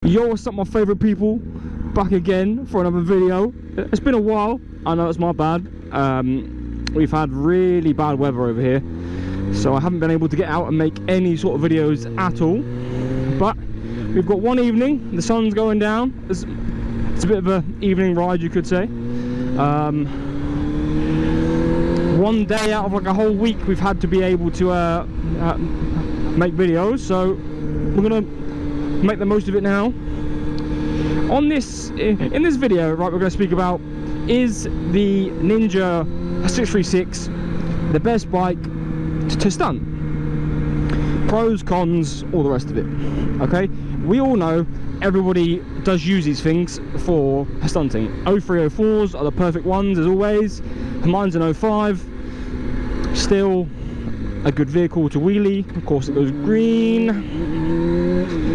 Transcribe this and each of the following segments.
Yo, what's up my favourite people? Back again for another video. It's been a while, I know it's my bad. We've had really bad weather over here, so I haven't been able to get out and make any sort of videos at all. But we've got one evening, the sun's going down. It's a bit of an evening ride, you could say. One day out of like a whole week we've had to be able to make videos, so we're gonna make the most of it now. In this video, right, we're going to speak about, is the Ninja 636 the best bike to stunt? Pros, cons, all the rest of it. Okay, we all know everybody does use these things for stunting. 0304s are the perfect ones as always. Mine's an 05, still a good vehicle to wheelie. Of course it goes green,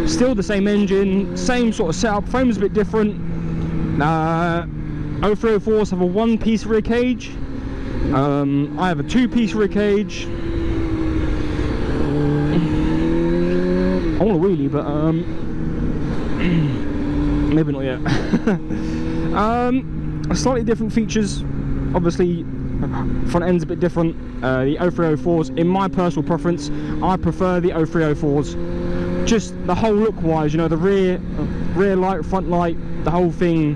still the same engine, same sort of setup, frame's a bit different. 0304s have a one-piece rear cage, I have a two-piece rear cage. I want a wheelie, but maybe not yet. Slightly different features, obviously. Front end's a bit different. The 0304s, in my personal preference, I prefer the 0304s. Just the whole look wise, you know, the rear light, front light, the whole thing,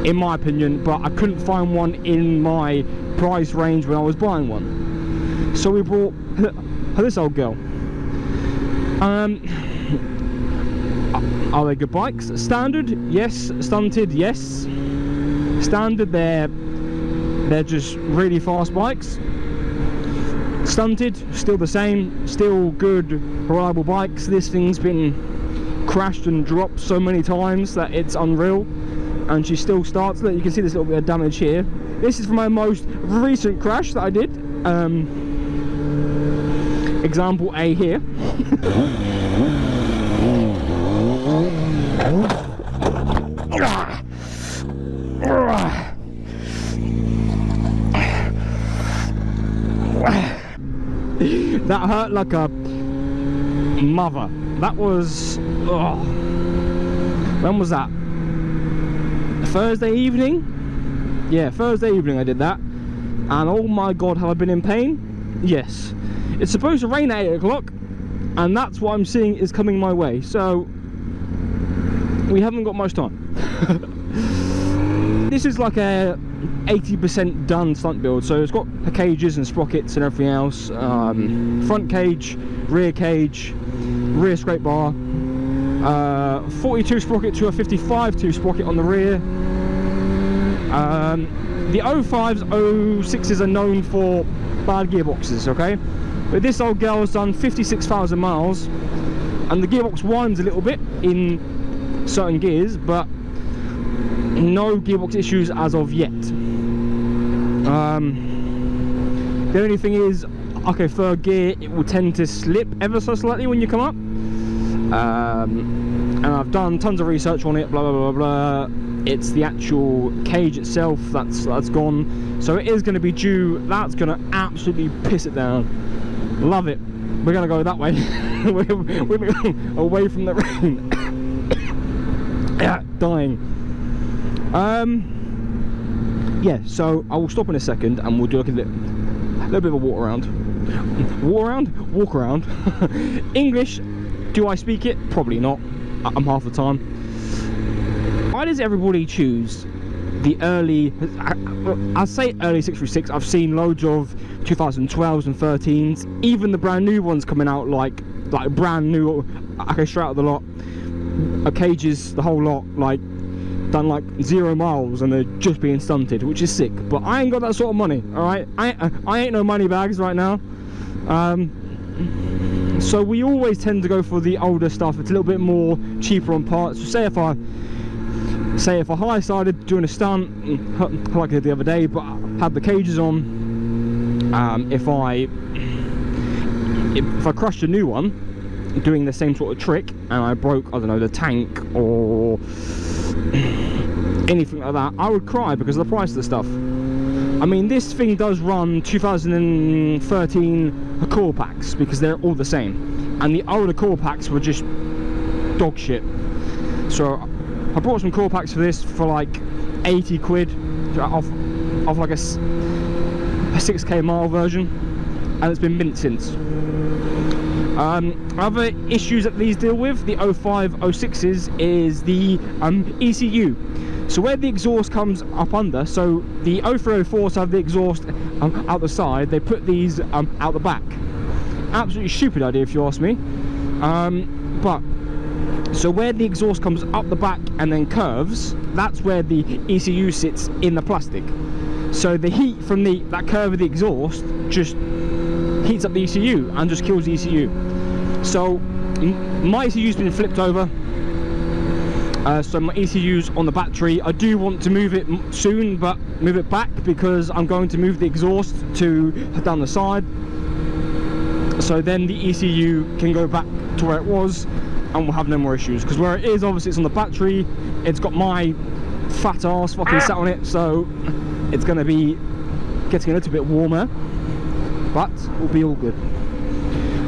in my opinion. But I couldn't find one in my price range when I was buying one, so we brought this old girl. Are they good bikes? Standard, yes. Stunted, yes. Standard, they're just really fast bikes. Stunted, still the same, still good, reliable bikes. This thing's been crashed and dropped so many times that it's unreal, and she still starts. Look, you can see this little bit of damage here. This is from my most recent crash that I did. Example A here. That hurt like a mother. That was, when was that? Thursday evening? Yeah, Thursday evening I did that, and oh my god, have I been in pain? Yes. It's supposed to rain at 8 o'clock, and that's what I'm seeing is coming my way, so we haven't got much time. This is like a 80% done stunt build, so it's got the cages and sprockets and everything else. Front cage, rear scrape bar, 42 sprocket to a 55.2 sprocket on the rear. The 05s, 06s are known for bad gearboxes, okay? But this old girl has done 56,000 miles, and the gearbox whines a little bit in certain gears, but no gearbox issues as of yet. The only thing is, okay, third gear, it will tend to slip ever so slightly when you come up. And I've done tons of research on it, blah blah blah blah. It's the actual cage itself that's gone, so it is going to be due. That's going to absolutely piss it down. Love it. We're going to go that way. we're away from the rain. Yeah, dying. Yeah, so I will stop in a second and we'll do like a little bit of a walk around. Walk around. English, do I speak it? Probably not. I'm half the time. Why does everybody choose the early, I say early 636, I've seen loads of 2012s and 13s, even the brand new ones coming out like brand new, okay, straight out of the lot, cages, the whole lot, like done like 0 miles and they're just being stunted, which is sick. But I ain't got that sort of money, alright? I ain't no money bags right now. So we always tend to go for the older stuff. It's a little bit more cheaper on parts. So say if I high-sided doing a stunt like I did the other day, but I had the cages on, if I crushed a new one doing the same sort of trick and I broke, I don't know, the tank or anything like that, I would cry because of the price of the stuff. I mean, this thing does run 2013 core packs because they're all the same, and the older core packs were just dog shit. So I bought some core packs for this for like 80 quid off like a 6k mile version, and it's been mint since. Other issues that these deal with, the 05, 06s, is the ECU. So where the exhaust comes up under, so the 03, 04s have the exhaust out the side, they put these out the back. Absolutely stupid idea if you ask me. But so where the exhaust comes up the back and then curves, that's where the ECU sits in the plastic. So the heat from that curve of the exhaust just heats up the ECU and just kills the ECU. So my ECU's been flipped over. So my ECU's on the battery. I do want to move it soon, but move it back because I'm going to move the exhaust to down the side. So then the ECU can go back to where it was and we'll have no more issues. Because where it is, obviously it's on the battery, it's got my fat ass fucking sat on it, so it's going to be getting a little bit warmer, but we'll be all good.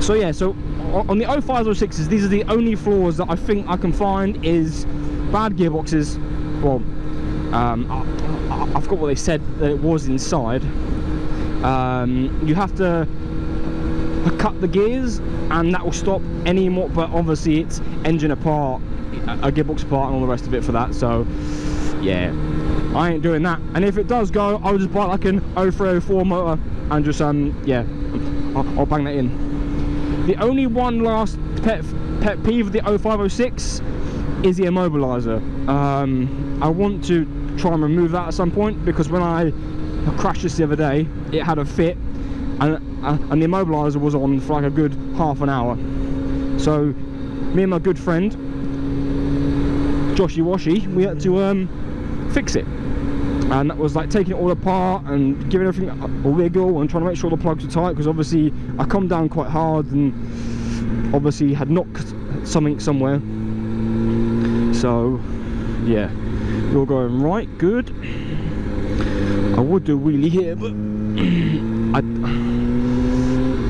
So yeah, so on the 05s or 06s, these are the only flaws that I think I can find is bad gearboxes. Well, I forgot what they said that it was inside. You have to cut the gears and that will stop any more, but obviously it's engine apart, a gearbox apart and all the rest of it for that, so yeah, I ain't doing that. And if it does go, I'll just buy like an 03, 04 motor and just yeah, I'll bang that in. The only one last pet peeve of the 05, 06 is the immobilizer. I want to try and remove that at some point because when I crashed this the other day, it had a fit and the immobilizer was on for like a good half an hour. So me and my good friend Joshy Washy, we had to fix it, and that was like taking it all apart and giving everything a wiggle and trying to make sure the plugs are tight, because obviously I come down quite hard and obviously had knocked something somewhere. So yeah, you're going right good. I would do a wheelie here, but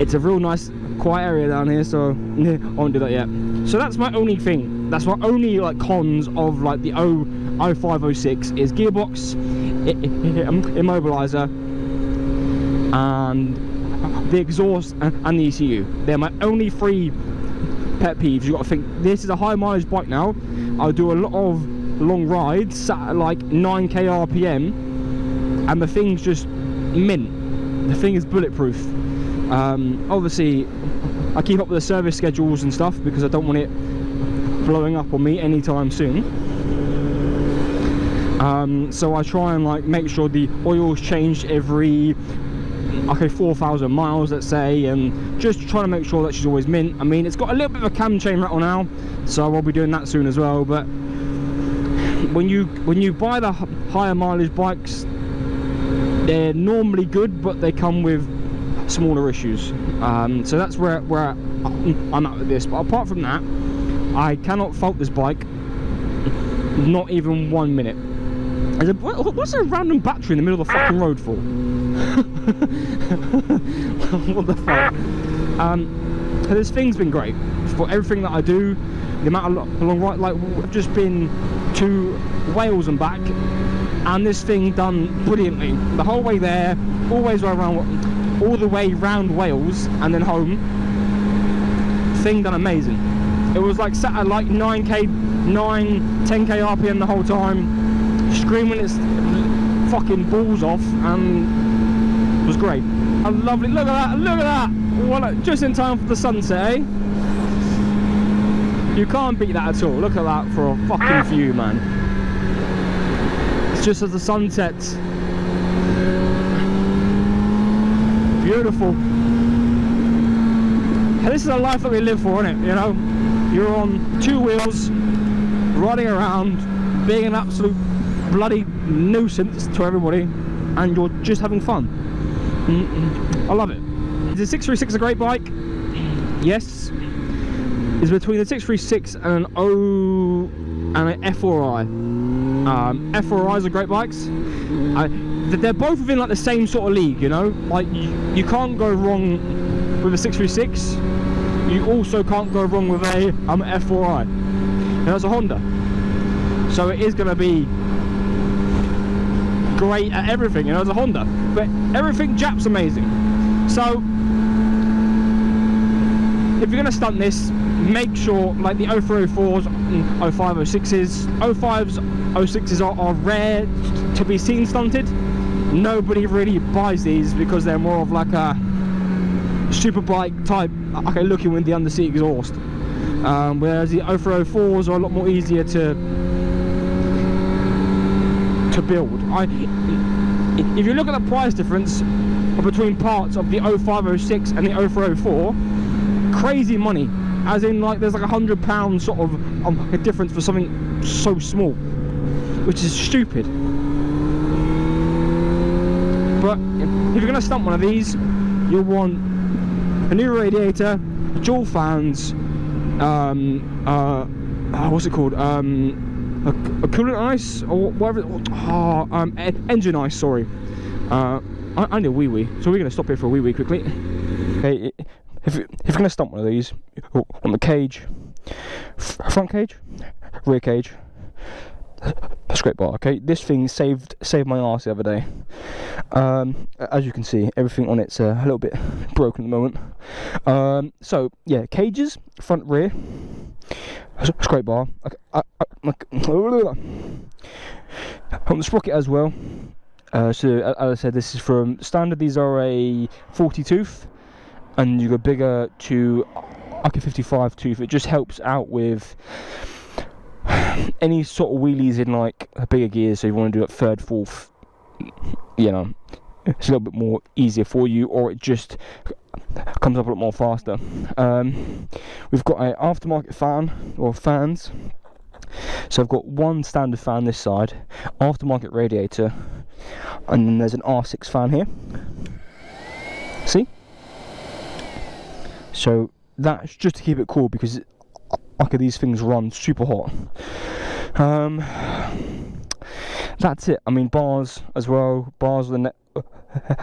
it's a real nice quiet area down here, so yeah, I won't do that yet. So that's my only thing, that's my only like cons of like the 05, 06 is gearbox, immobilizer and the exhaust and the ECU. They're my only three pet peeves. You've got to think, this is a high mileage bike now. I'll do a lot of long rides sat at like 9k RPM and the thing's just mint. The thing is bulletproof. Obviously I keep up with the service schedules and stuff because I don't want it blowing up on me anytime soon. So I try and like make sure the oil's changed every 4,000 miles, let's say, and just trying to make sure that she's always mint. I mean, it's got a little bit of a cam chain rattle now, so I'll be doing that soon as well. But when you buy the higher mileage bikes, they're normally good, but they come with smaller issues. So that's where I'm at with this. But apart from that, I cannot fault this bike, not even 1 minute. What's a random battery in the middle of the fucking road for? What the fuck? This thing's been great for everything that I do. The amount of long ride, like I've just been to Wales and back, and this thing done brilliantly. The whole way there, always around, all the way round Wales and then home. Thing done amazing. It was like sat at like 10k RPM the whole time, screaming its fucking balls off, and it was great. A lovely, look at that, what just in time for the sunset, eh? You can't beat that at all. Look at that for a fucking view, man. It's just as the sun sets. Beautiful. And this is a life that we live for, isn't it? You know, you're on two wheels, riding around, being an absolute bloody nuisance to everybody, and you're just having fun. I love it. Is the 636 a great bike? Yes. It's between the 636 and an F4i. F4i's are great bikes. They're both within like the same sort of league, you know. Like you can't go wrong with a 636. You also can't go wrong with a F4i. And that's a Honda. so it is going to be great at everything, you know, as a Honda. But everything Jap's amazing. So if you're going to stunt this, make sure, like the 0404s, 0506s, 05s, 06s are rare to be seen stunted. Nobody really buys these because they're more of like a superbike type, okay, looking with the underseat exhaust. Whereas the 0404s are a lot more easier to build. If you look at the price difference between parts of the 0506 and the 0404, crazy money, as in like there's like £100 sort of a difference for something so small, which is stupid. But if you're going to stunt one of these, you'll want a new radiator, dual fans, what's it called, a coolant ice or whatever, engine ice, sorry. I need a wee-wee, so we're going to stop here for a wee-wee quickly. Okay, if you're going to stunt one of these, on the cage, front cage, rear cage, scrape bar, okay? This thing saved my arse the other day. As you can see, everything on it's a little bit broken at the moment. So yeah, cages, front, rear, scrape bar, on the sprocket as well. So as I said, this is from standard. These are a 40 tooth, and you go bigger to like a 55 tooth. It just helps out with any sort of wheelies in like bigger gears. So if you want to do it third, fourth, you know, it's a little bit more easier for you, or it just comes up a lot more faster. We've got an aftermarket fan, or fans. So I've got one standard fan this side, aftermarket radiator, and then there's an R6 fan here. See? So that's just to keep it cool, because okay, these things run super hot. That's it. I mean, bars as well. Bars are the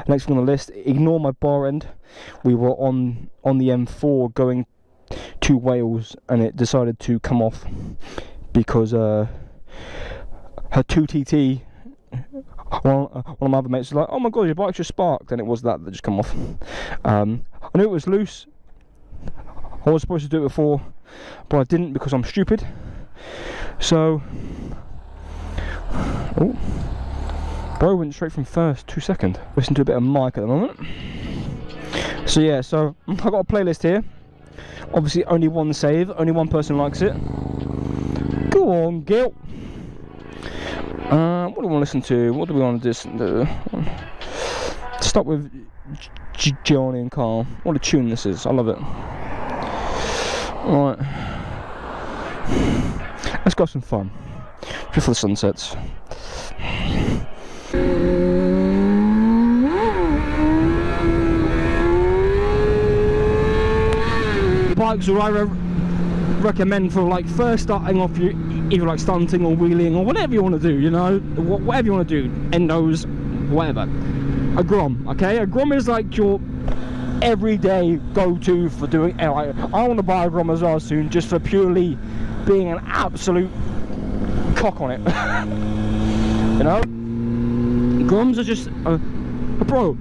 next thing on the list. Ignore my bar end. We were on the M4 going to Wales, and it decided to come off because her 2TT, one of my other mates was like, "Oh my god, your bike's just sparked," and it was that just come off. I knew it was loose. I was supposed to do it before, but I didn't because I'm stupid. So, oh, bro went straight from first to second. Listen to a bit of mic at the moment. So yeah, so I've got a playlist here. Obviously only one save, only one person likes it. Go on, Gil. What do we want to listen to? What do we want to listen to? Start with Johnny and Carl. What a tune this is, I love it. Right, let's go have some fun before the sun sets. Bikes are I recommend for like first starting off, you either like stunting or wheeling or whatever you want to do, you know, whatever you want to do, endos, whatever. A Grom, okay? A Grom is like your everyday go-to for doing. I want to buy a Grom as well soon, just for purely being an absolute cock on it. You know, Groms are just bro,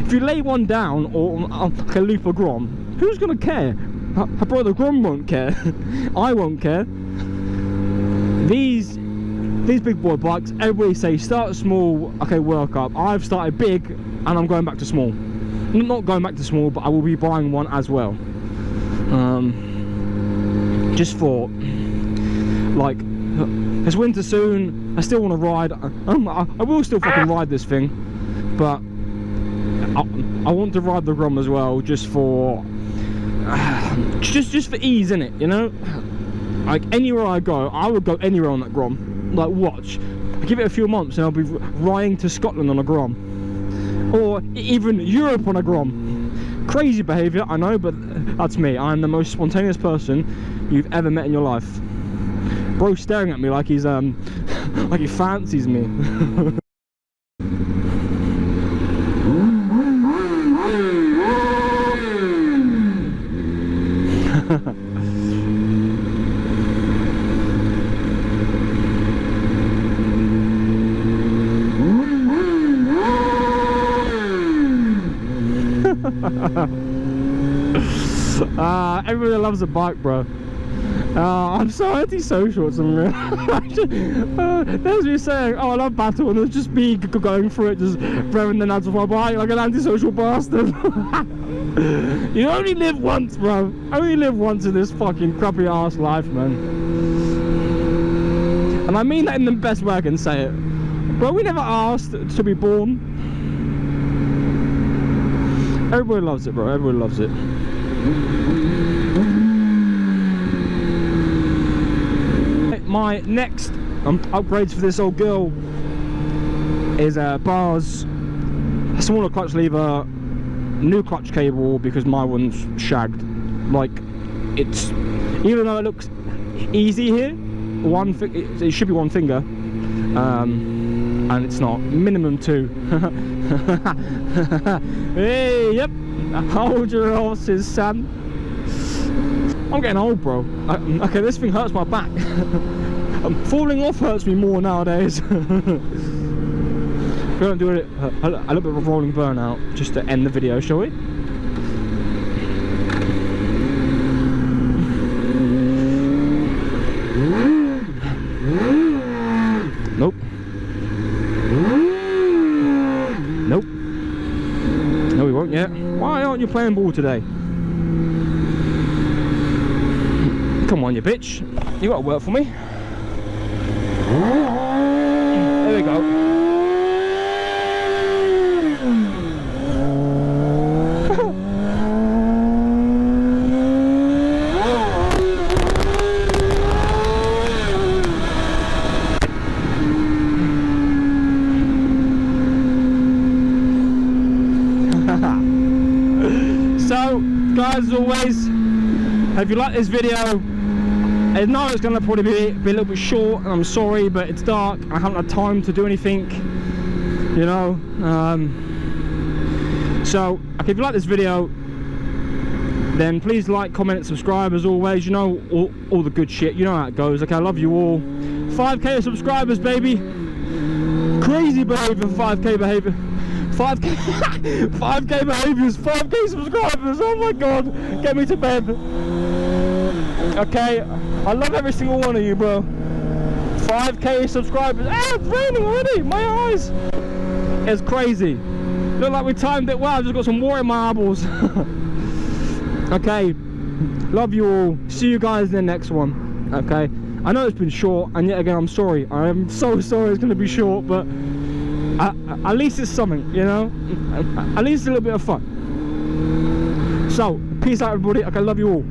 if you lay one down or like a loop of Grom, who's gonna care? Bro, the Grom won't care. I won't care. These big boy bikes, everybody say start small, okay, work up. I've started big and I'm going back to small. Not going back to small, but I will be buying one as well. Just for, like, it's winter soon, I still want to ride. I will still fucking ride this thing, but I want to ride the Grom as well, just for just for ease, innit, you know? Like, anywhere I go, I would go anywhere on that Grom. Like, watch, give it a few months and I'll be riding to Scotland on a Grom, or even Europe on a Grom. Crazy behaviour, I know, but that's me. I'm the most spontaneous person you've ever met in your life. Bro's staring at me like he's like he fancies me. Everybody loves a bike, bro. I'm so antisocial, it's unreal. There's me saying, oh, I love battle, and there's just me going through it, just revving the nuts of my bike like an antisocial bastard. You only live once, bro. Only live once in this fucking crappy ass life, man. And I mean that in the best way I can say it. Bro, we never asked to be born. Everybody loves it, bro. Everybody loves it. My next upgrades for this old girl is bars, smaller clutch lever, new clutch cable because my one's shagged. Like, it's, even though it looks easy here, it should be one finger, and it's not. Minimum 2. Hey, yep. Hold your horses, son. I'm getting old, bro. Okay, this thing hurts my back. Falling off hurts me more nowadays. We're going to do a little bit of a rolling burnout just to end the video, shall we? Nope. Nope. No, we won't yet. Why aren't you playing ball today? Come on, you bitch. You got to work for me. There we go. So, guys, as always, if you like this video, I know it's going to probably be a little bit short, and I'm sorry, but it's dark. I haven't had time to do anything, you know. So, okay, if you like this video, then please like, comment, and subscribe as always. You know, all the good shit. You know how it goes. Okay, I love you all. 5k subscribers, baby. Crazy behaviour, 5k behaviour. 5k, 5k behaviours, 5k subscribers. Oh my god, get me to bed. Okay, I love every single one of you, bro. 5k subscribers. Ah, it's raining already. My eyes. It's crazy. Look like we timed it well. I've just got some water in my eyeballs. Okay, love you all. See you guys in the next one. Okay, I know it's been short, and yet again I'm sorry. I am so sorry it's going to be short, but at least it's something, you know. At least a little bit of fun. So peace out, everybody. Okay, love you all.